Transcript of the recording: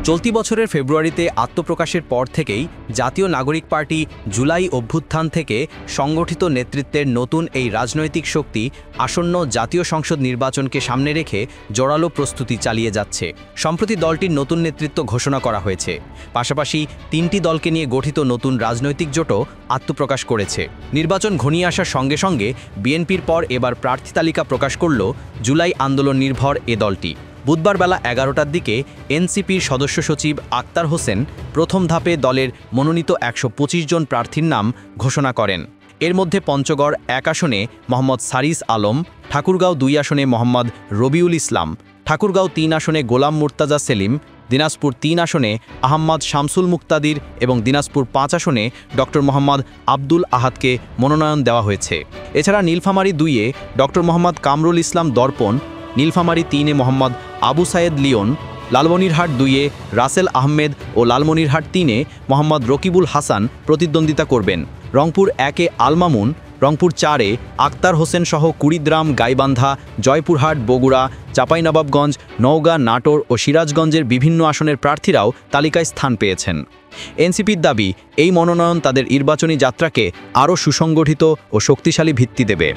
চলতি বছরের ফেব্রুয়ারিতে আত্মপ্রকাশের পর থেকেই জাতীয় নাগরিক পার্টি জুলাই অভ্যুত্থান থেকে সংগঠিত নেতৃত্বের নতুন এই রাজনৈতিক শক্তি আসন্ন জাতীয় সংসদ নির্বাচনকে সামনে রেখে জোরালো প্রস্তুতি চালিয়ে যাচ্ছে। সম্প্রতি দলটির নতুন নেতৃত্ব ঘোষণা করা হয়েছে। পাশাপাশি ৩টি দলকে নিয়ে গঠিত নতুন রাজনৈতিক জোটও আত্মপ্রকাশ করেছে। নির্বাচন ঘনিয়ে আসার সঙ্গে সঙ্গে বিএনপির পর এবার প্রার্থী তালিকা প্রকাশ করল জুলাই আন্দোলন নির্ভর এ দলটি। বুধবার বেলা ১১টার দিকে এনসিপির সদস্য সচিব আক্তার হোসেন প্রথম ধাপে দলের মনোনীত ১২৫ জন প্রার্থীর নাম ঘোষণা করেন। এর মধ্যে পঞ্চগড় ১ আসনে মোহাম্মদ সারিস আলম, ঠাকুরগাঁও ২ আসনে মোহাম্মদ রবিউল ইসলাম, ঠাকুরগাঁও ৩ আসনে গোলাম মুর্তাজা সেলিম, দিনাজপুর ৩ আসনে আহম্মদ শামসুল মুক্তাদির এবং দিনাজপুর ৫ আসনে ড মোহাম্মদ আব্দুল আহাদকে মনোনয়ন দেওয়া হয়েছে। এছাড়া নীলফামারী ২-এ ড মোহাম্মদ কামরুল ইসলাম দর্পণ, নীলফামারী ৩-এ মোহাম্মদ আবু সায়েদ লিওন, লালমনিরহাট 2-এ রাসেল আহমেদ ও লালমনিরহাট 3-এ মোহাম্মদ রকিবুল হাসান প্রতিদ্বন্দ্বিতা করবেন। রংপুর 1-এ আলমামুন, রংপুর 4-এ আক্তার হোসেন সহ কুড়িগ্রাম, গাইবান্ধা, জয়পুরহাট, বগুড়া, চাঁপাইনবাবগঞ্জ, নওগাঁ, নাটোর ও সিরাজগঞ্জের বিভিন্ন আসনের প্রার্থীরাও তালিকায় স্থান পেয়েছেন। এনসিপির দাবি, এই মনোনয়ন তাদের নির্বাচনী যাত্রাকে আরও সুসংগঠিত ও শক্তিশালী ভিত্তি দেবে।